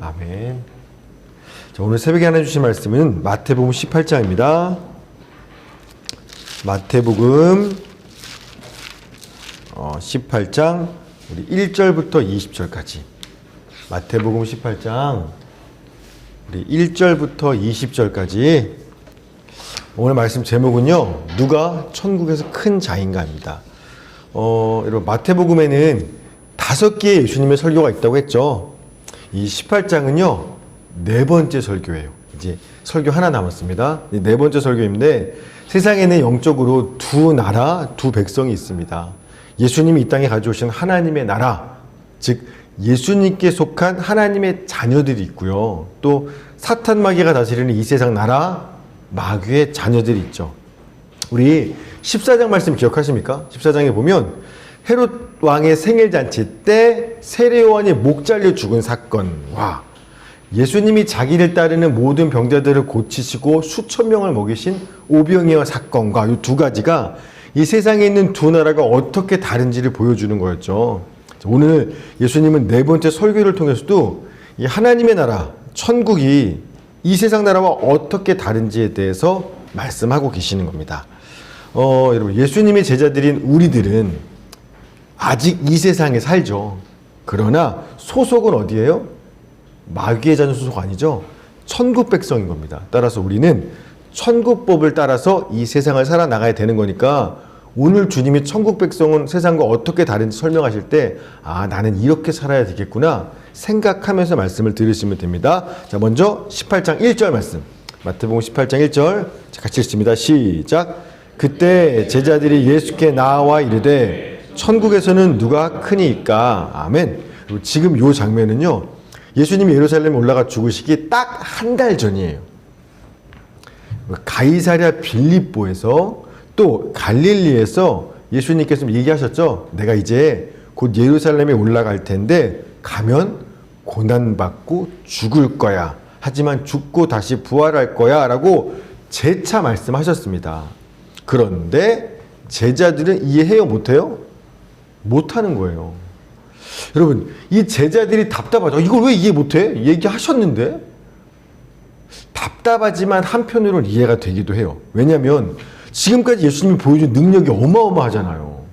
아멘. 자, 오늘 새벽에 하나 주신 말씀은 마태복음 18장입니다. 마태복음 18장 우리 1절부터 20절까지. 마태복음 18장 우리 1절부터 20절까지. 오늘 말씀 제목은요, 누가 천국에서 큰 자인가입니다. 여러분, 마태복음에는 5개의 예수님의 설교가 있다고 했죠. 이 18장은요, 4번째 설교예요. 이제 설교 하나 남았습니다. 4번째 설교인데, 세상에는 영적으로 두 나라, 두 백성이 있습니다. 예수님이 이 땅에 가져오신 하나님의 나라, 즉 예수님께 속한 하나님의 자녀들이 있고요. 또 사탄 마귀가 다스리는 이 세상 나라, 마귀의 자녀들이 있죠. 우리 14장 말씀 기억하십니까? 14장에 보면 헤롯 왕의 생일잔치 때 세례 요한이 목 잘려 죽은 사건과 예수님이 자기를 따르는 모든 병자들을 고치시고 수천 명을 먹이신 오병이어 사건과 이 두 가지가 이 세상에 있는 두 나라가 어떻게 다른지를 보여주는 거였죠. 오늘 예수님은 4번째 설교를 통해서도 이 하나님의 나라, 천국이 이 세상 나라와 어떻게 다른지에 대해서 말씀하고 계시는 겁니다. 여러분, 예수님의 제자들인 우리들은 아직 이 세상에 살죠. 그러나 소속은 어디예요? 마귀의 자녀 소속 아니죠. 천국 백성인 겁니다. 따라서 우리는 천국법을 따라서 이 세상을 살아나가야 되는 거니까 오늘 주님이 천국 백성은 세상과 어떻게 다른지 설명하실 때, 아, 나는 이렇게 살아야 되겠구나 생각하면서 말씀을 들으시면 됩니다. 자, 먼저 18장 1절 말씀. 마태복음 18장 1절. 자, 같이 읽습니다. 시작. 그때 제자들이 예수께 나와 이르되 천국에서는 누가 크니이까. 아멘. 지금 이 장면은요, 예수님이 예루살렘에 올라가 죽으시기 딱 한 달 전이에요. 가이사랴 빌립보에서 또 갈릴리에서 예수님께서 얘기하셨죠. 내가 이제 곧 예루살렘에 올라갈 텐데 가면 고난받고 죽을 거야. 하지만 죽고 다시 부활할 거야 라고 재차 말씀하셨습니다. 그런데 제자들은 이해해요? 못해요? 못하는 거예요. 여러분, 이 제자들이 답답하죠. 이걸 왜 이해 못해? 얘기하셨는데? 답답하지만 한편으로는 이해가 되기도 해요. 왜냐하면 지금까지 예수님이 보여준 능력이 어마어마하잖아요.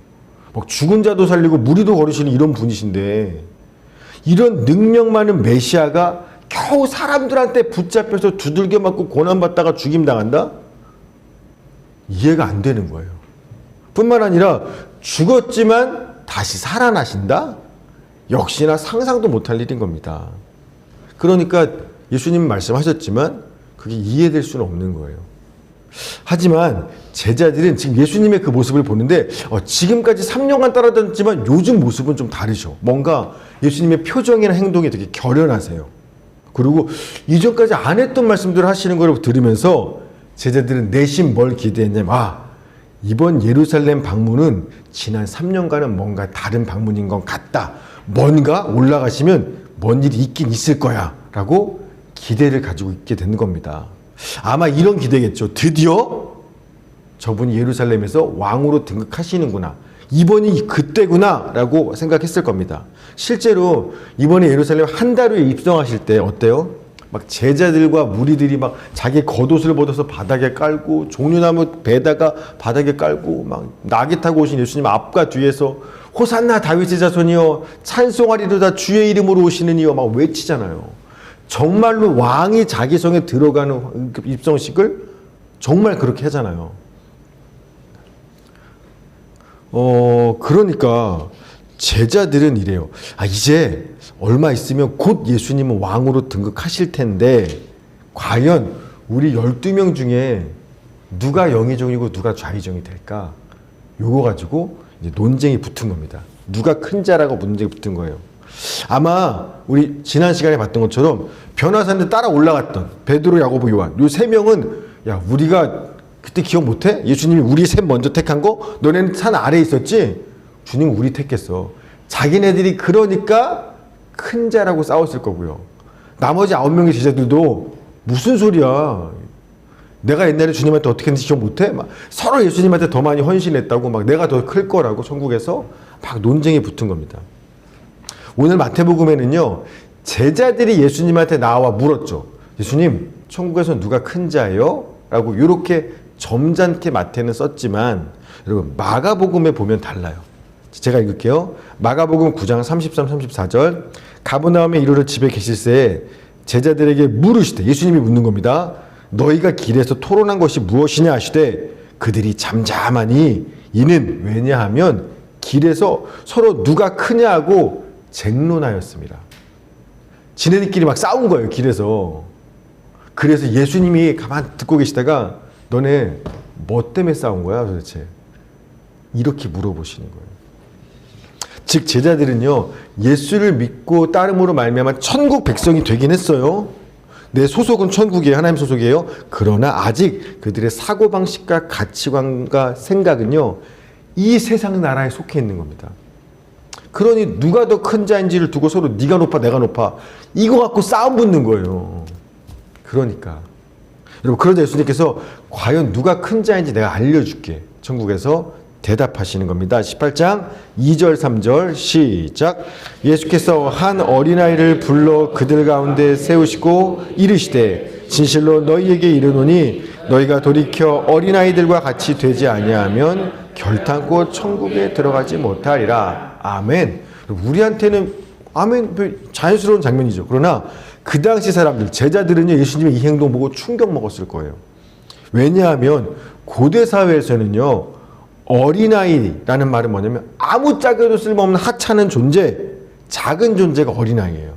막 죽은 자도 살리고 무리도 거르시는 이런 분이신데, 이런 능력 많은 메시아가 겨우 사람들한테 붙잡혀서 두들겨 맞고 고난받다가 죽임당한다? 이해가 안 되는 거예요. 뿐만 아니라 죽었지만 다시 살아나신다? 역시나 상상도 못할 일인 겁니다. 그러니까 예수님은 말씀하셨지만 그게 이해될 수는 없는 거예요. 하지만 제자들은 지금 예수님의 그 모습을 보는데 지금까지 3년간 따라다녔지만 요즘 모습은 좀 다르죠. 뭔가 예수님의 표정이나 행동이 되게 결연하세요. 그리고 이전까지 안 했던 말씀들을 하시는 걸 들으면서 제자들은 내심 뭘 기대했냐면, 이번 예루살렘 방문은 지난 3년간은 뭔가 다른 방문인 것 같다. 뭔가 올라가시면 뭔 일이 있긴 있을 거야 라고 기대를 가지고 있게 되는 겁니다. 아마 이런 기대겠죠. 드디어 저분이 예루살렘에서 왕으로 등극하시는구나. 이번이 그때구나 라고 생각했을 겁니다. 실제로 이번에 예루살렘 한 달 후에 입성하실 때 어때요? 막 제자들과 무리들이 막 자기 겉옷을 벗어서 바닥에 깔고 종려나무 배다가 바닥에 깔고 막 나귀 타고 오신 예수님 앞과 뒤에서 호산나 다윗의 자손이여 찬송하리로다 주의 이름으로 오시는 이여 막 외치잖아요. 정말로 왕이 자기 성에 들어가는 입성식을 정말 그렇게 하잖아요. 그러니까 제자들은 이래요. 이제 얼마 있으면 곧 예수님은 왕으로 등극하실 텐데 과연 우리 12명 중에 누가 영의종이고 누가 좌의종이 될까? 요거 가지고 이제 논쟁이 붙은 겁니다. 누가 큰 자라고 논쟁이 붙은 거예요. 아마 우리 지난 시간에 봤던 것처럼 변화산에 따라 올라갔던 베드로, 야고보, 요한 요 3명은, 야, 우리가 그때 기억 못해? 예수님이 우리 셋 먼저 택한 거? 너네는 산 아래에 있었지? 주님은 우리 택했어. 자기네들이 그러니까 큰 자라고 싸웠을 거고요. 나머지 9명의 제자들도 무슨 소리야. 내가 옛날에 주님한테 어떻게 했는지 기억 못해? 막 서로 예수님한테 더 많이 헌신했다고, 막 내가 더 클 거라고 천국에서 막 논쟁이 붙은 겁니다. 오늘 마태복음에는요, 제자들이 예수님한테 나와 물었죠. 예수님, 천국에서 누가 큰 자예요? 라고 이렇게 점잖게 마태는 썼지만 여러분 마가복음에 보면 달라요. 제가 읽을게요. 마가복음 9장 33, 34절. 가버나움에 이르러 집에 계실새 제자들에게 물으시되, 예수님이 묻는 겁니다. 너희가 길에서 토론한 것이 무엇이냐 하시되 그들이 잠잠하니 이는 왜냐하면 길에서 서로 누가 크냐 하고 쟁론하였습니다. 지네들끼리 막 싸운 거예요, 길에서. 그래서 예수님이 가만 듣고 계시다가 너네 뭐 때문에 싸운 거야 도대체? 이렇게 물어보시는 거예요. 즉 제자들은요, 예수를 믿고 따름으로 말미암아 천국 백성이 되긴 했어요. 내 소속은 천국이에요. 하나님 소속이에요. 그러나 아직 그들의 사고방식과 가치관과 생각은요, 이 세상 나라에 속해 있는 겁니다. 그러니 누가 더 큰 자인지를 두고 서로 네가 높아 내가 높아 이거 갖고 싸움 붙는 거예요. 그러니까 여러분, 그러자 예수님께서 과연 누가 큰 자인지 내가 알려줄게. 천국에서 대답하시는 겁니다. 18장 2절 3절 시작. 예수께서 한 어린아이를 불러 그들 가운데 세우시고 이르시되 진실로 너희에게 이르노니 너희가 돌이켜 어린아이들과 같이 되지 아니하면 결탄코 천국에 들어가지 못하리라. 아멘. 우리한테는 아멘 자연스러운 장면이죠. 그러나 그 당시 사람들, 제자들은요, 예수님의 이 행동 보고 충격 먹었을 거예요. 왜냐하면 고대 사회에서는요, 어린아이라는 말은 뭐냐면 아무짝에도 쓸모없는 하찮은 존재, 작은 존재가 어린아이예요.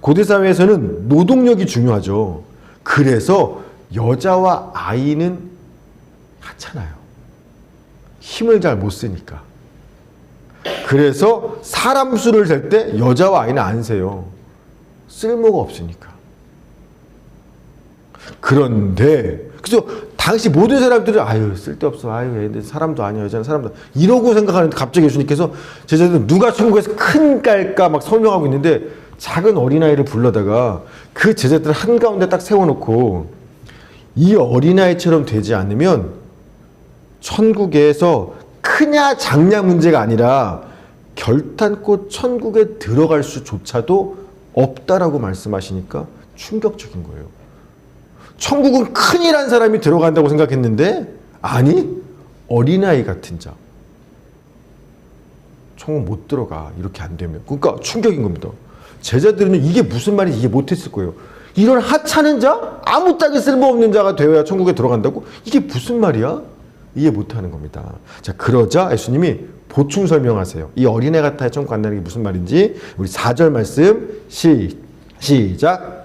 고대 사회에서는 노동력이 중요하죠. 그래서 여자와 아이는 하찮아요. 힘을 잘 못 쓰니까. 그래서 사람 수를 셀 때 여자와 아이는 안 세요. 쓸모가 없으니까. 그런데 그래서 당시 모든 사람들은 아유 쓸데없어, 아유 얘들 사람도 아니야, 여자는 사람도 이러고 생각하는데 갑자기 예수님께서 제자들은 누가 천국에서 큰 깔까 막 설명하고 있는데 작은 어린아이를 불러다가 그 제자들 한가운데 딱 세워놓고 이 어린아이처럼 되지 않으면 천국에서 크냐 작냐 문제가 아니라 결탄코 천국에 들어갈 수조차도 없다라고 말씀하시니까 충격적인 거예요. 천국은 큰이란 사람이 들어간다고 생각했는데 아니, 어린아이 같은 자 천국 못 들어가, 이렇게 안 되면. 그러니까 충격인 겁니다. 제자들은 이게 무슨 말인지 이해 못했을 거예요. 이런 하찮은 자, 아무짝에 쓸모없는 자가 되어야 천국에 들어간다고? 이게 무슨 말이야? 이해 못하는 겁니다. 자, 그러자 예수님이 보충 설명하세요. 이 어린애 같아야 천국 간다는 게 무슨 말인지. 우리 4절 말씀 시작.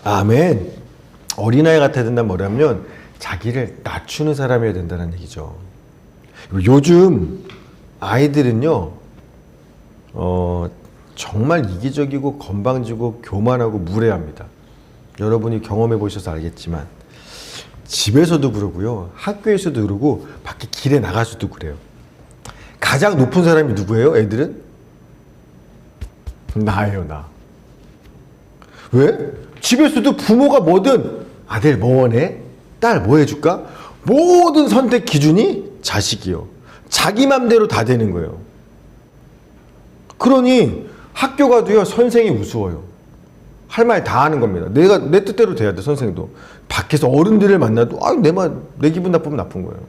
아멘. 어린아이 같아야 된다는 뭐냐면 자기를 낮추는 사람이어야 된다는 얘기죠. 요즘 아이들은요, 정말 이기적이고 건방지고 교만하고 무례합니다. 여러분이 경험해 보셔서 알겠지만 집에서도 그러고요, 학교에서도 그러고 밖에 길에 나가서도 그래요. 가장 높은 사람이 누구예요? 애들은? 나예요, 나. 왜? 집에서도 부모가 뭐든 아들 뭐 원해? 딸 뭐 해줄까? 모든 선택 기준이 자식이요. 자기 맘대로 다 되는 거예요. 그러니 학교 가도요, 선생이 우스워요. 할 말 다 하는 겁니다. 내가 내 뜻대로 돼야 돼, 선생도. 밖에서 어른들을 만나도 내 기분 나쁘면 나쁜 거예요.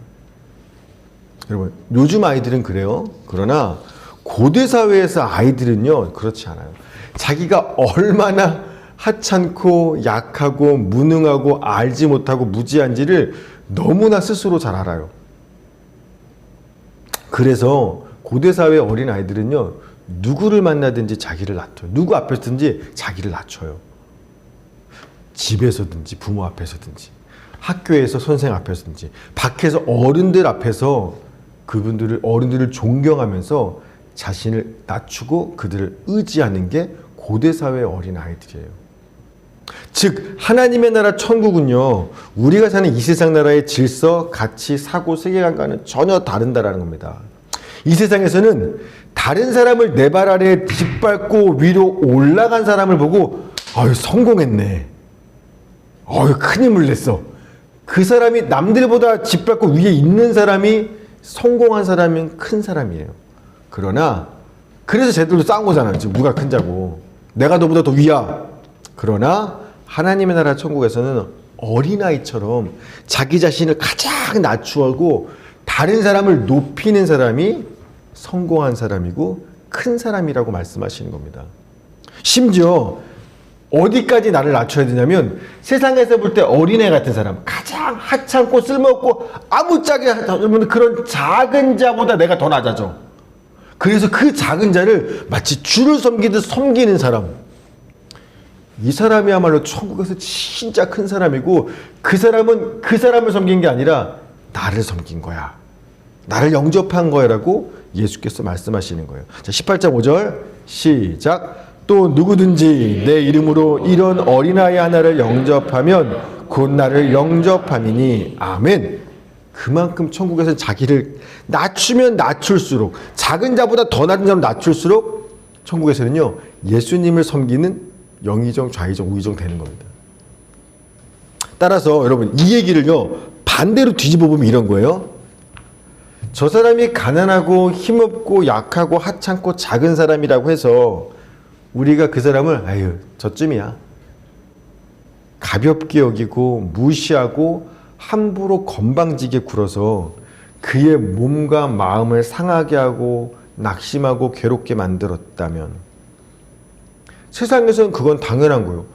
여러분, 요즘 아이들은 그래요. 그러나 고대 사회에서 아이들은요, 그렇지 않아요. 자기가 얼마나 하찮고 약하고 무능하고 알지 못하고 무지한지를 너무나 스스로 잘 알아요. 그래서 고대 사회 어린 아이들은요, 누구를 만나든지 자기를 낮춰요. 누구 앞에서든지 자기를 낮춰요. 집에서든지 부모 앞에서든지 학교에서 선생 앞에서든지 밖에서 어른들 앞에서 어른들을 존경하면서 자신을 낮추고 그들을 의지하는 게 고대 사회의 어린 아이들이에요. 즉 하나님의 나라 천국은요, 우리가 사는 이 세상 나라의 질서, 가치, 사고, 세계관과는 전혀 다른다라는 겁니다. 이 세상에서는 다른 사람을 내 발 아래 짓밟고 위로 올라간 사람을 보고 아유 성공했네, 아유 큰 힘을 냈어, 그 사람이 남들보다 짓밟고 위에 있는 사람이 성공한 사람은 큰 사람이에요. 그러나 그래서 쟤들도 싸운 거잖아요. 지금 누가 큰 자고. 내가 너보다 더 위야. 그러나 하나님의 나라 천국에서는 어린아이처럼 자기 자신을 가장 낮추고 다른 사람을 높이는 사람이 성공한 사람이고 큰 사람이라고 말씀하시는 겁니다. 심지어 어디까지 나를 낮춰야 되냐면 세상에서 볼 때 어린애 같은 사람, 가장 하찮고 쓸모없고 아무짝에 없는 그런 작은 자보다 내가 더 낮아져. 그래서 그 작은 자를 마치 주를 섬기듯 섬기는 사람, 이 사람이야말로 천국에서 진짜 큰 사람이고, 그 사람은 그 사람을 섬긴 게 아니라 나를 섬긴 거야, 나를 영접한 거야라고 예수께서 말씀하시는 거예요. 자, 18장 5절 시작. 또 누구든지 내 이름으로 이런 어린아이 하나를 영접하면 곧 나를 영접함이니. 아멘. 그만큼 천국에서는 자기를 낮추면 낮출수록, 작은 자보다 더 낮은 자로 낮출수록 천국에서는요 예수님을 섬기는 영의정, 좌의정, 우의정 되는 겁니다. 따라서 여러분 이 얘기를요 반대로 뒤집어 보면 이런 거예요. 저 사람이 가난하고 힘없고 약하고 하찮고 작은 사람이라고 해서 우리가 그 사람을 아유 저쯤이야 가볍게 여기고 무시하고 함부로 건방지게 굴어서 그의 몸과 마음을 상하게 하고 낙심하고 괴롭게 만들었다면, 세상에서는 그건 당연한 거예요.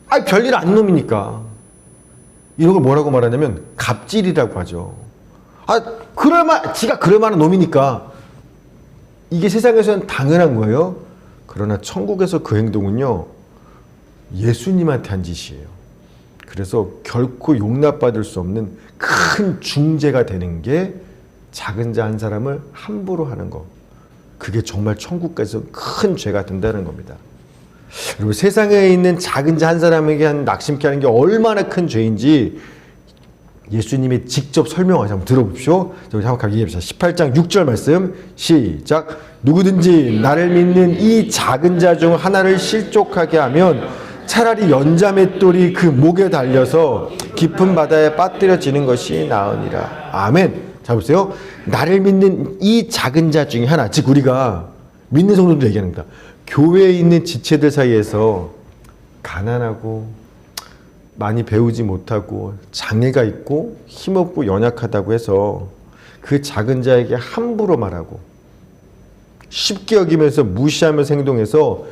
아, 별일 아닌 놈이니까. 이런 걸 뭐라고 말하냐면 갑질이라고 하죠. 아, 지가 그럴 만한 놈이니까. 이게 세상에서는 당연한 거예요. 그러나 천국에서 그 행동은요 예수님한테 한 짓이에요. 그래서 결코 용납받을 수 없는 큰 중죄가 되는 게 작은 자 한 사람을 함부로 하는 것. 그게 정말 천국에서 큰 죄가 된다는 겁니다. 여러분 세상에 있는 작은 자 한 사람에게 낙심케 하는 게 얼마나 큰 죄인지 예수님이 직접 설명하셔서 한번 들어보십시오. 우리 한번 같이 얘기해봅시다. 18장 6절 말씀 시작. 누구든지 나를 믿는 이 작은 자 중 하나를 실족하게 하면 차라리 연자맷돌이 그 목에 달려서 깊은 바다에 빠뜨려지는 것이 나으니라. 아멘. 자 보세요. 나를 믿는 이 작은 자 중에 하나, 즉 우리가 믿는 성도들 얘기하는 겁니다. 교회에 있는 지체들 사이에서 가난하고 많이 배우지 못하고 장애가 있고 힘없고 연약하다고 해서 그 작은 자에게 함부로 말하고 쉽게 여기면서 무시하면서 행동해서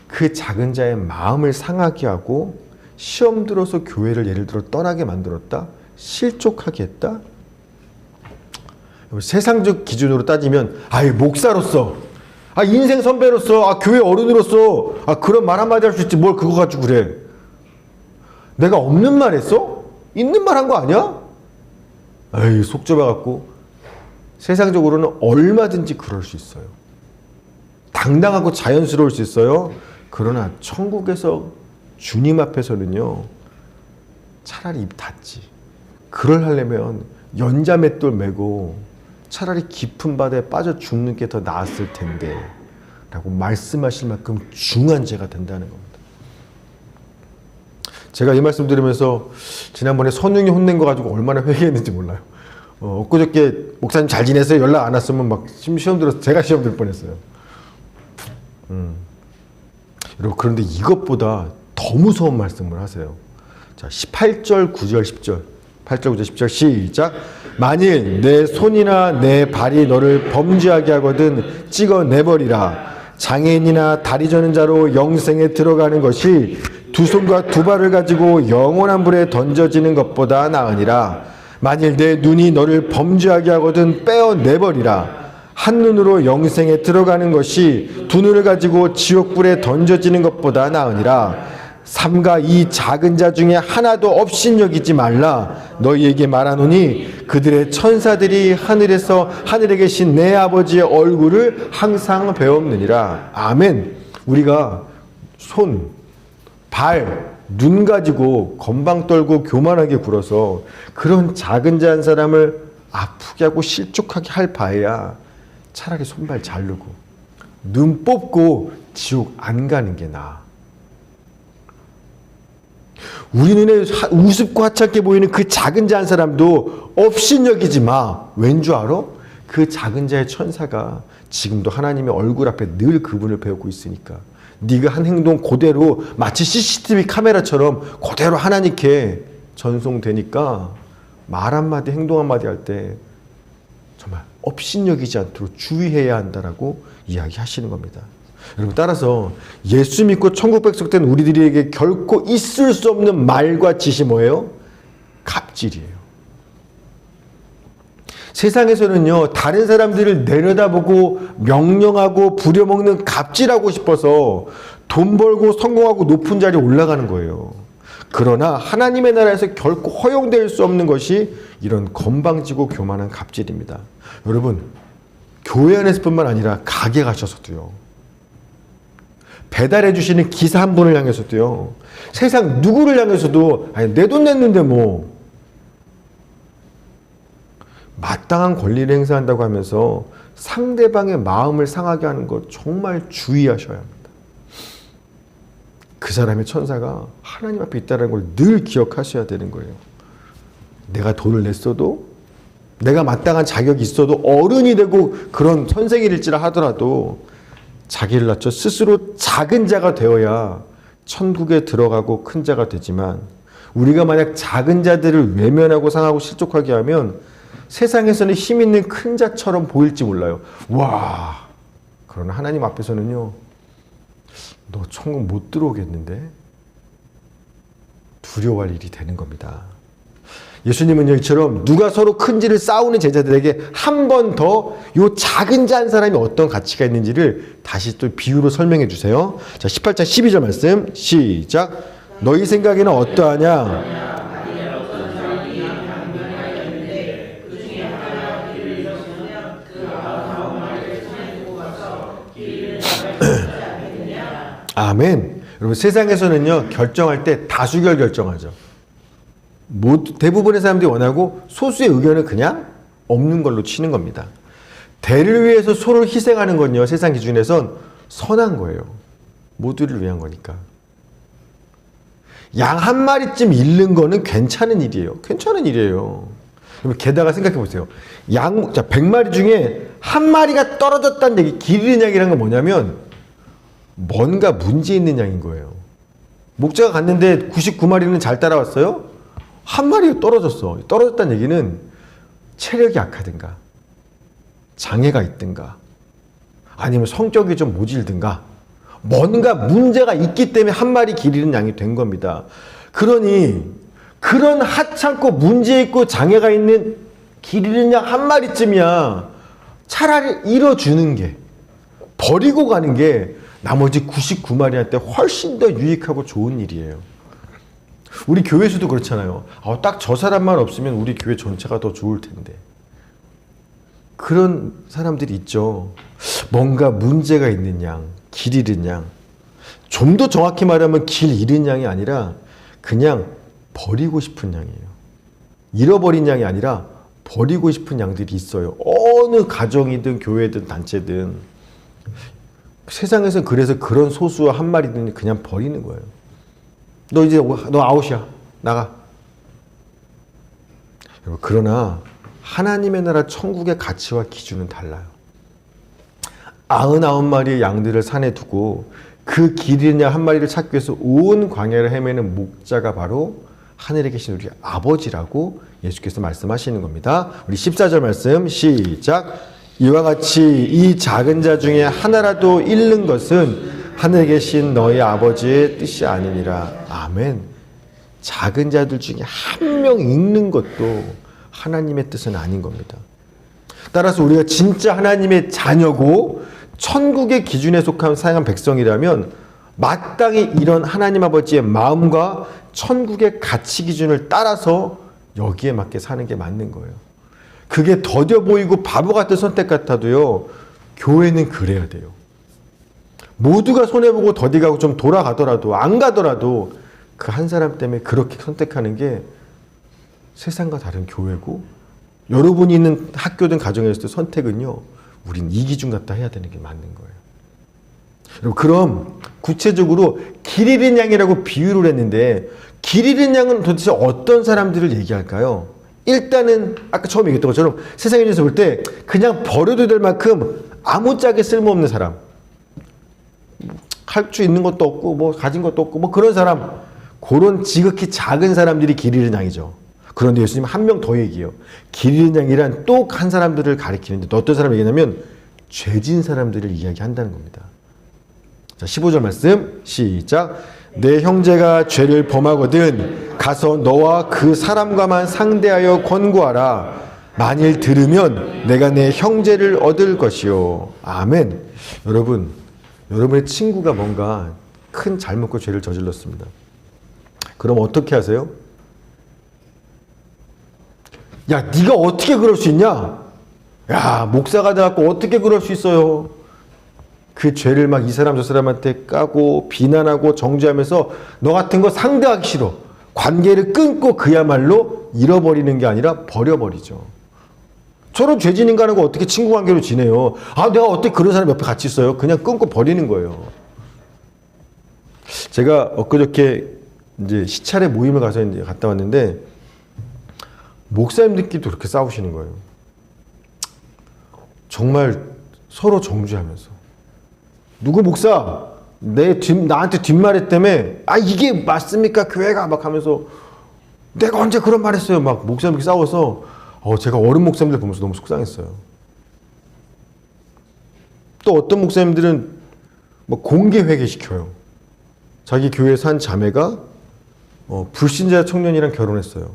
그 작은 자의 마음을 상하게 하고 시험 들어서 교회를 예를 들어 떠나게 만들었다? 실족하게 했다? 세상적 기준으로 따지면 목사로서, 인생 선배로서, 교회 어른으로서 그런 말 한마디 할 수 있지 뭘 그거 가지고 그래. 내가 없는 말 했어? 있는 말 한 거 아니야? 속 좁아갖고. 세상적으로는 얼마든지 그럴 수 있어요. 당당하고 자연스러울 수 있어요. 그러나 천국에서 주님 앞에서는요 차라리 입 닫지. 그걸 하려면 연자맷돌 메고 차라리 깊은 바다에 빠져 죽는 게 더 나았을 텐데 라고 말씀하실 만큼 중한 죄가 된다는 겁니다. 제가 이 말씀 드리면서 지난번에 선웅이 혼낸 거 가지고 얼마나 회개했는지 몰라요. 엊그저께 목사님 잘 지냈어요? 연락 안 왔으면 막 시험 들어서 제가 시험 들 뻔했어요. 여러분 그런데 이것보다 더 무서운 말씀을 하세요. 자 18절 9절 10절 8절 9절 10절 시작. 만일 내 손이나 내 발이 너를 범죄하게 하거든 찍어내버리라. 장애인이나 다리 저는 자로 영생에 들어가는 것이 두 손과 두 발을 가지고 영원한 불에 던져지는 것보다 나으니라. 만일 내 눈이 너를 범죄하게 하거든 빼어내버리라. 한 눈으로 영생에 들어가는 것이 두 눈을 가지고 지옥불에 던져지는 것보다 나으니라. 삼가 이 작은 자 중에 하나도 없인 여기지 말라. 너희에게 말하노니 그들의 천사들이 하늘에 계신 내 아버지의 얼굴을 항상 배웠느니라. 아멘. 우리가 손, 발, 눈 가지고 건방 떨고 교만하게 굴어서 그런 작은 자 한 사람을 아프게 하고 실족하게 할 바에야 차라리 손발 자르고 눈 뽑고 지옥 안 가는 게 나아. 우리 눈에 우습고 하찮게 보이는 그 작은 자 한 사람도 없인 여기지 마. 왠 줄 알아? 그 작은 자의 천사가 지금도 하나님의 얼굴 앞에 늘 그분을 배우고 있으니까 네가 한 행동 그대로 마치 CCTV 카메라처럼 그대로 하나님께 전송되니까 말 한마디 행동 한마디 할 때 정말 업신여기지 않도록 주의해야 한다라고 이야기하시는 겁니다. 여러분, 따라서 예수 믿고 천국 백성된 우리들에게 결코 있을 수 없는 말과 짓이 뭐예요? 갑질이에요. 세상에서는요, 다른 사람들을 내려다보고 명령하고 부려먹는 갑질하고 싶어서 돈 벌고 성공하고 높은 자리에 올라가는 거예요. 그러나 하나님의 나라에서 결코 허용될 수 없는 것이 이런 건방지고 교만한 갑질입니다. 여러분, 교회 안에서뿐만 아니라 가게 가셔서도요, 배달해 주시는 기사 한 분을 향해서도요, 세상 누구를 향해서도 아니 내 돈 냈는데 뭐 마땅한 권리를 행사한다고 하면서 상대방의 마음을 상하게 하는 것 정말 주의하셔야 합니다. 그 사람의 천사가 하나님 앞에 있다는 걸 늘 기억하셔야 되는 거예요. 내가 돈을 냈어도, 내가 마땅한 자격이 있어도, 어른이 되고 그런 선생일지라 하더라도 자기를 낮춰 스스로 작은 자가 되어야 천국에 들어가고 큰 자가 되지만, 우리가 만약 작은 자들을 외면하고 상하고 실족하게 하면 세상에서는 힘 있는 큰 자처럼 보일지 몰라요. 와, 그러나 하나님 앞에서는요, 너 천국 못 들어오겠는데? 두려워할 일이 되는 겁니다. 예수님은 이처럼 누가 서로 큰지를 싸우는 제자들에게 한 번 더 요 작은 자 한 사람이 어떤 가치가 있는지를 다시 또 비유로 설명해 주세요. 자, 18장 12절 말씀 시작. 너희 생각에는 어떠하냐? 아멘. 여러분, 세상에서는요, 결정할 때 다수결 결정하죠. 대부분의 사람들이 원하고 소수의 의견은 그냥 없는 걸로 치는 겁니다. 대를 위해서 소를 희생하는 건요, 세상 기준에선 선한 거예요. 모두를 위한 거니까. 양 한 마리쯤 잃는 거는 괜찮은 일이에요. 괜찮은 일이에요. 게다가 생각해 보세요. 양, 자, 100마리 중에 한 마리가 떨어졌다는 얘기, 길 잃은 양이라는 건 뭐냐면 뭔가 문제 있는 양인 거예요. 목자가 갔는데 99마리는 잘 따라왔어요? 한 마리가 떨어졌어. 떨어졌다는 얘기는 체력이 약하든가, 장애가 있든가, 아니면 성격이 좀 모질든가, 뭔가 문제가 있기 때문에 한 마리 길 잃은 양이 된 겁니다. 그러니 그런 하찮고 문제 있고 장애가 있는 길 잃은 양 한 마리쯤이야 차라리 잃어주는 게, 버리고 가는 게 나머지 99마리한테 훨씬 더 유익하고 좋은 일이에요. 우리 교회에서도 그렇잖아요. 딱 저 사람만 없으면 우리 교회 전체가 더 좋을 텐데. 그런 사람들이 있죠. 뭔가 문제가 있는 양, 길 잃은 양. 좀 더 정확히 말하면 길 잃은 양이 아니라 그냥 버리고 싶은 양이에요. 잃어버린 양이 아니라 버리고 싶은 양들이 있어요. 어느 가정이든 교회든 단체든. 세상에서 그래서 그런 소수와 한 마리는 그냥 버리는 거예요. 너 아웃이야. 나가. 그러나 하나님의 나라 천국의 가치와 기준은 달라요. 99마리의 양들을 산에 두고 그 길 잃은 양 한 마리를 찾기 위해서 온 광야를 헤매는 목자가 바로 하늘에 계신 우리 아버지라고 예수께서 말씀하시는 겁니다. 우리 14절 말씀 시작. 이와 같이 이 작은 자 중에 하나라도 잃는 것은 하늘에 계신 너희 아버지의 뜻이 아니니라. 아멘. 작은 자들 중에 한 명 잃는 것도 하나님의 뜻은 아닌 겁니다. 따라서 우리가 진짜 하나님의 자녀고 천국의 기준에 속한 사랑한 백성이라면 마땅히 이런 하나님 아버지의 마음과 천국의 가치 기준을 따라서 여기에 맞게 사는 게 맞는 거예요. 그게 더뎌 보이고 바보 같은 선택 같아도요, 교회는 그래야 돼요. 모두가 손해보고 더디가고 좀 돌아가더라도, 안 가더라도 그 한 사람 때문에 그렇게 선택하는 게 세상과 다른 교회고, 여러분이 있는 학교든 가정에서도 선택은요, 우린 이 기준 갖다 해야 되는 게 맞는 거예요. 여러분, 그럼 구체적으로 길 잃은 양이라고 비유를 했는데, 길 잃은 양은 도대체 어떤 사람들을 얘기할까요? 일단은 아까 처음에 얘기했던 것처럼 세상에 대해서 볼 때 그냥 버려도 될 만큼 아무짝에 쓸모없는 사람, 할 수 있는 것도 없고 뭐 가진 것도 없고 뭐 그런 사람, 그런 지극히 작은 사람들이 길 잃은 양이죠. 그런데 예수님 한 명 더 얘기해요. 길 잃은 양이란 또 한 사람들을 가리키는데 또 어떤 사람 얘기냐면 죄진 사람들을 이야기한다는 겁니다. 자, 15절 말씀 시작. 내 형제가 죄를 범하거든 가서 너와 그 사람과만 상대하여 권고하라. 만일 들으면 내가 내 형제를 얻을 것이요. 아멘. 여러분, 여러분의 친구가 뭔가 큰 잘못과 죄를 저질렀습니다. 그럼 어떻게 하세요? 야, 네가 어떻게 그럴 수 있냐? 야, 목사가 돼갖고 어떻게 그럴 수 있어요? 그 죄를 막 이 사람 저 사람한테 까고 비난하고 정죄하면서 너 같은 거 상대하기 싫어. 관계를 끊고 그야말로 잃어버리는 게 아니라 버려버리죠. 저런 죄진 인간하고 어떻게 친구 관계로 지내요? 아, 내가 어떻게 그런 사람 옆에 같이 있어요? 그냥 끊고 버리는 거예요. 제가 엊그저께 이제 시찰에 모임을 가서 이제 갔다 왔는데 목사님들끼리도 그렇게 싸우시는 거예요. 정말 서로 정죄하면서. 누구 목사 나한테 뒷말했다며, 아 이게 맞습니까 교회가 막 하면서 내가 언제 그런 말 했어요. 막 목사님들끼리 싸워서 제가 어른 목사님들 보면서 너무 속상했어요. 또 어떤 목사님들은 뭐 공개 회개시켜요. 자기 교회에서 한 자매가 불신자 청년이랑 결혼했어요.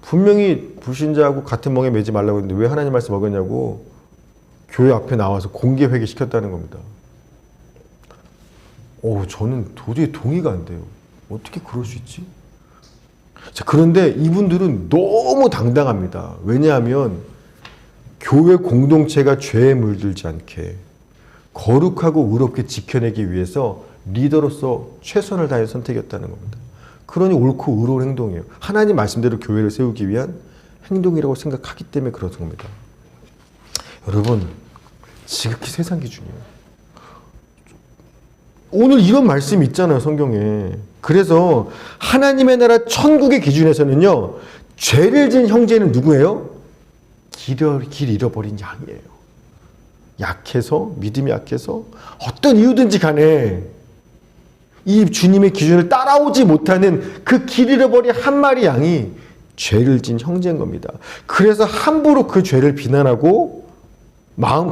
분명히 불신자하고 같은 멍에 매지 말라고 했는데 왜 하나님 말씀 먹였냐고 교회 앞에 나와서 공개 회개시켰다는 겁니다. 저는 도저히 동의가 안 돼요. 어떻게 그럴 수 있지? 자, 그런데 이분들은 너무 당당합니다. 왜냐하면 교회 공동체가 죄에 물들지 않게 거룩하고 의롭게 지켜내기 위해서 리더로서 최선을 다해 선택했다는 겁니다. 그러니 옳고 의로운 행동이에요. 하나님 말씀대로 교회를 세우기 위한 행동이라고 생각하기 때문에 그러는 겁니다. 여러분, 지극히 세상 기준이에요. 오늘 이런 말씀이 있잖아요, 성경에. 그래서 하나님의 나라 천국의 기준에서는요, 죄를 지은 형제는 누구예요? 길 잃어버린 양이에요. 약해서, 믿음이 약해서, 어떤 이유든지 간에 이 주님의 기준을 따라오지 못하는 그 길 잃어버린 한 마리 양이 죄를 지은 형제인 겁니다. 그래서 함부로 그 죄를 비난하고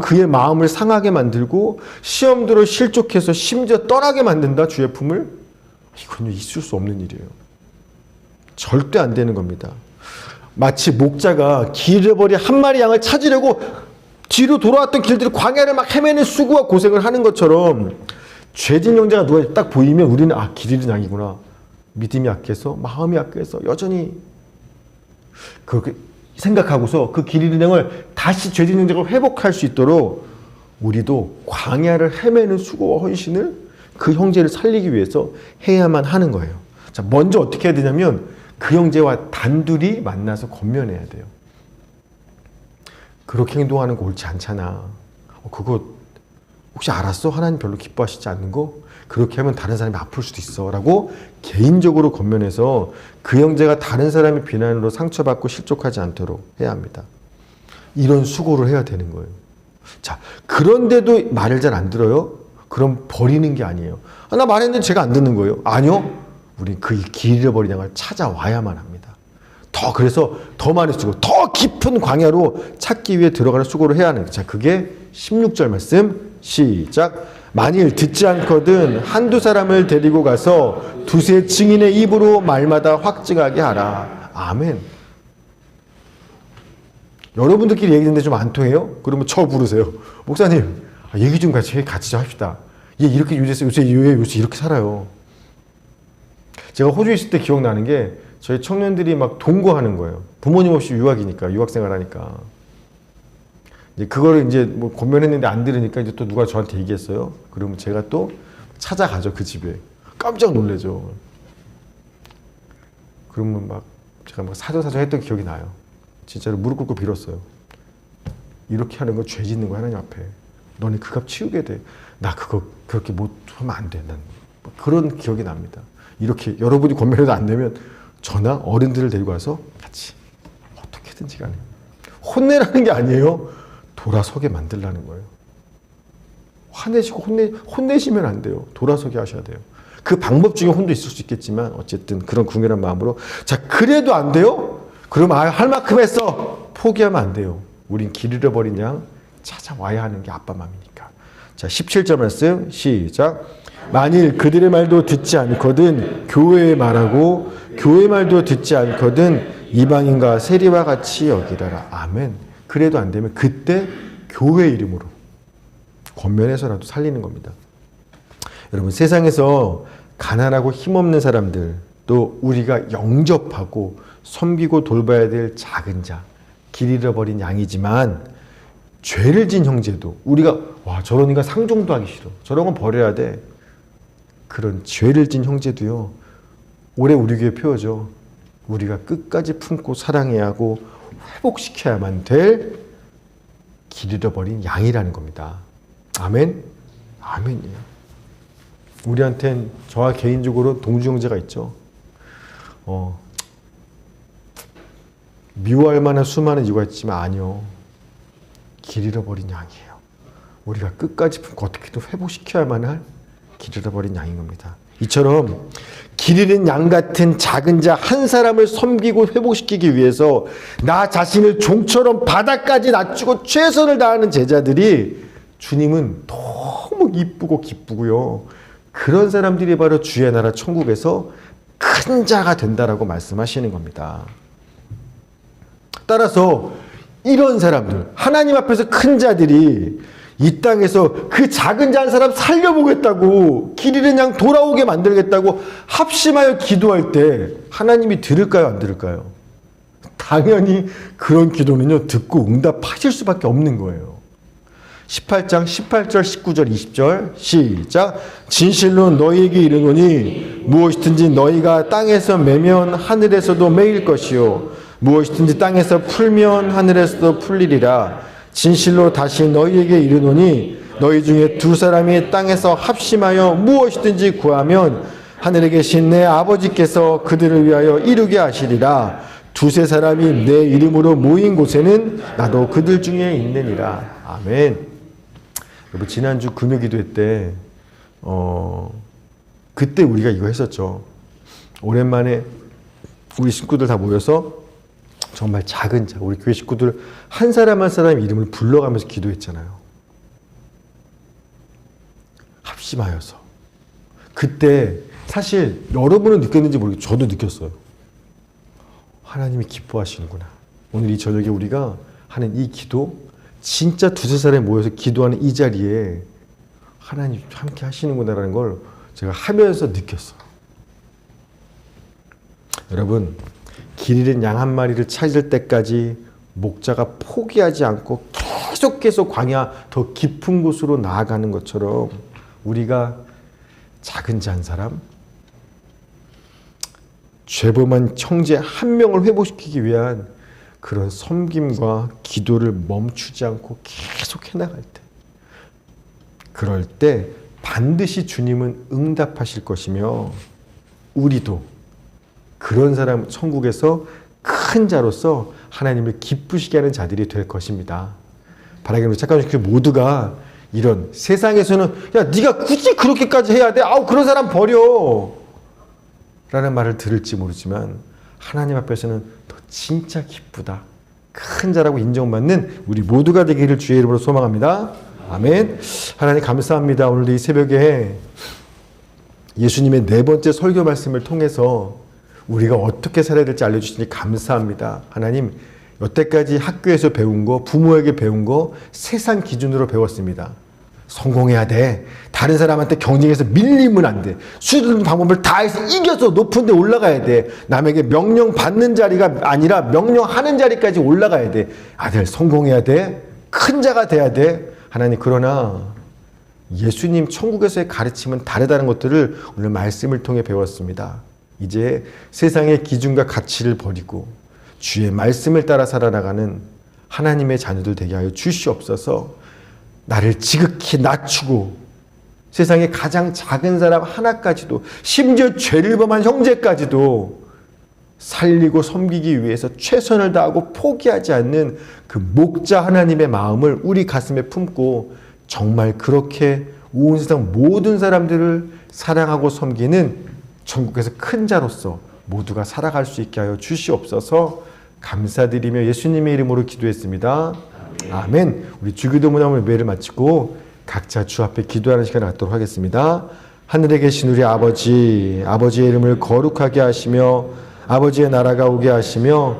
그의 마음을 상하게 만들고 시험들어 실족해서 심지어 떠나게 만든다, 주의 품을. 이건 있을 수 없는 일이에요. 절대 안 되는 겁니다. 마치 목자가 길 잃어버린 한 마리 양을 찾으려고 뒤로 돌아왔던 길들을 광야를 막 헤매는 수고와 고생을 하는 것처럼 죄진 형제가 누가 딱 보이면 우리는 길 잃은 양이구나. 믿음이 약해서, 마음이 약해서 여전히 그렇게 생각하고서 그 길 잃은 양을 다시 죄진 형제가 회복할 수 있도록 우리도 광야를 헤매는 수고와 헌신을 그 형제를 살리기 위해서 해야만 하는 거예요. 자, 먼저 어떻게 해야 되냐면 그 형제와 단둘이 만나서 권면해야 돼요. 그렇게 행동하는 거 옳지 않잖아. 그거 혹시 알았어? 하나님 별로 기뻐하시지 않는 거? 그렇게 하면 다른 사람이 아플 수도 있어 라고 개인적으로 권면해서 그 형제가 다른 사람의 비난으로 상처받고 실족하지 않도록 해야 합니다. 이런 수고를 해야 되는 거예요. 자, 그런데도 말을 잘 안 들어요? 그럼 버리는 게 아니에요. 나 말했는데 제가 안 듣는 거예요? 아니요. 우린 그 길 잃어버린 양을 찾아와야만 합니다. 그래서 더 많이 쓰고 더 깊은 광야로 찾기 위해 들어가는 수고를 해야 하는 거예요. 자, 그게 16절 말씀 시작. 만일 듣지 않거든 한두 사람을 데리고 가서 두세 증인의 입으로 말마다 확증하게 하라. 아멘. 여러분들끼리 얘기했는데 좀 안 통해요? 그러면 저 부르세요. 목사님, 얘기 좀 같이 좀 합시다. 얘 이렇게 요새 이렇게 살아요. 제가 호주에 있을 때 기억나는 게 저희 청년들이 막 동거하는 거예요. 부모님 없이 유학생활 하니까. 이제 그거를 이제 뭐 권면했는데 안 들으니까 이제 또 누가 저한테 얘기했어요. 그러면 제가 또 찾아가죠, 그 집에. 깜짝 놀래죠. 그러면 제가 사저사저 했던 기억이 나요. 진짜로 무릎 꿇고 빌었어요. 이렇게 하는 거 죄 짓는 거 하나님 앞에. 너네 그 값 치우게 돼. 나 그거 그렇게 못 하면 안 돼. 난 그런 기억이 납니다. 이렇게 여러분이 권면해도 안 되면 저나 어른들을 데리고 와서 같이 어떻게든지 간에. 혼내라는 게 아니에요. 돌아서게 만들라는 거예요. 화내시고 혼내시면 안 돼요. 돌아서게 하셔야 돼요. 그 방법 중에 혼도 있을 수 있겠지만 어쨌든 그런 궁핍한 마음으로 자 그래도 안 돼요? 그럼 할 만큼 했어. 포기하면 안 돼요. 우린 길 잃어버린 양 찾아와야 하는 게 아빠 맘이니까. 자 17절 말씀 시작. 만일 그들의 말도 듣지 않거든 교회의 말하고 교회의 말도 듣지 않거든 이방인과 세리와 같이 여기라라. 아멘. 그래도 안 되면 그때 교회 이름으로 권면해서라도 살리는 겁니다. 여러분 세상에서 가난하고 힘없는 사람들 또 우리가 영접하고 섬기고 돌봐야 될 작은 자 길 잃어버린 양이지만 죄를 진 형제도 우리가 와 저런 인간 상종도 하기 싫어 저런 건 버려야 돼 그런 죄를 진 형제도요 올해 우리 교회 표어죠. 우리가 끝까지 품고 사랑해야 하고 회복시켜야만 될 길 잃어버린 양이라는 겁니다. 아멘? 아멘이에요. 우리한텐 저와 개인적으로 동주 형제가 있죠. 미워할 만한 수많은 이유가 있지만 아니요. 길 잃어버린 양이에요. 우리가 끝까지 품고 어떻게든 회복시켜야만 할 길 잃어버린 양인 겁니다. 이처럼 길 잃은 양 같은 작은 자 한 사람을 섬기고 회복시키기 위해서 나 자신을 종처럼 바닥까지 낮추고 최선을 다하는 제자들이 주님은 너무 이쁘고 기쁘고요. 그런 사람들이 바로 주의 나라 천국에서 큰 자가 된다라고 말씀하시는 겁니다. 따라서 이런 사람들, 하나님 앞에서 큰 자들이 이 땅에서 그 작은 자 한 사람 살려보겠다고 길 잃은 양 돌아오게 만들겠다고 합심하여 기도할 때 하나님이 들을까요? 안 들을까요? 당연히 그런 기도는요 듣고 응답하실 수밖에 없는 거예요. 18장 18절 19절 20절 시작. 진실로 너희에게 이르노니 무엇이든지 너희가 땅에서 매면 하늘에서도 매일 것이요 무엇이든지 땅에서 풀면 하늘에서도 풀리리라. 진실로 다시 너희에게 이르노니 너희 중에 두 사람이 땅에서 합심하여 무엇이든지 구하면 하늘에 계신 내 아버지께서 그들을 위하여 이루게 하시리라. 두세 사람이 내 이름으로 모인 곳에는 나도 그들 중에 있느니라. 아멘. 여러분 지난주 금요기도회 때 그때 우리가 이거 했었죠. 오랜만에 우리 식구들 다 모여서 정말 작은 자, 우리 교회 식구들 한 사람 한 사람 이름을 불러가면서 기도했잖아요. 합심하여서. 그때 사실 여러분은 느꼈는지 모르겠어요. 저도 느꼈어요. 하나님이 기뻐하시는구나. 오늘 이 저녁에 우리가 하는 이 기도, 진짜 두세 사람이 모여서 기도하는 이 자리에 하나님 함께 하시는구나라는 걸 제가 하면서 느꼈어요. 여러분, 길 잃은 양 한 마리를 찾을 때까지 목자가 포기하지 않고 계속 광야 더 깊은 곳으로 나아가는 것처럼 우리가 작은 자 한 사람, 죄범한 형제 한 명을 회복시키기 위한 그런 섬김과 기도를 멈추지 않고 계속 해나갈 때, 그럴 때 반드시 주님은 응답하실 것이며 우리도 그런 사람 천국에서 큰 자로서 하나님을 기쁘시게 하는 자들이 될 것입니다. 바라기는 착한 주 모두가 이런 세상에서는 야 네가 굳이 그렇게까지 해야 돼? 아우 그런 사람 버려 라는 말을 들을지 모르지만 하나님 앞에서는 더 진짜 기쁘다, 큰 자라고 인정받는 우리 모두가 되기를 주의 이름으로 소망합니다. 아멘. 하나님 감사합니다. 오늘 이 새벽에 예수님의 네 번째 설교 말씀을 통해서 우리가 어떻게 살아야 될지 알려주시니 감사합니다. 하나님, 여태까지 학교에서 배운 거, 부모에게 배운 거 세상 기준으로 배웠습니다. 성공해야 돼. 다른 사람한테 경쟁해서 밀리면 안 돼. 수든 방법을 다 해서 이겨서 높은 데 올라가야 돼. 남에게 명령 받는 자리가 아니라 명령하는 자리까지 올라가야 돼. 아들 성공해야 돼. 큰 자가 돼야 돼. 하나님, 그러나 예수님 천국에서의 가르침은 다르다는 것들을 오늘 말씀을 통해 배웠습니다. 이제 세상의 기준과 가치를 버리고 주의 말씀을 따라 살아나가는 하나님의 자녀들 되게 하여 주시옵소서. 나를 지극히 낮추고 세상의 가장 작은 사람 하나까지도, 심지어 죄를 범한 형제까지도 살리고 섬기기 위해서 최선을 다하고 포기하지 않는 그 목자 하나님의 마음을 우리 가슴에 품고 정말 그렇게 온 세상 모든 사람들을 사랑하고 섬기는 천국에서 큰 자로서 모두가 살아갈 수 있게 하여 주시옵소서. 감사드리며 예수님의 이름으로 기도했습니다. 아멘. 우리 주기도 문화문 예배를 마치고 각자 주 앞에 기도하는 시간을 갖도록 하겠습니다. 하늘에 계신 우리 아버지, 아버지의 이름을 거룩하게 하시며 아버지의 나라가 오게 하시며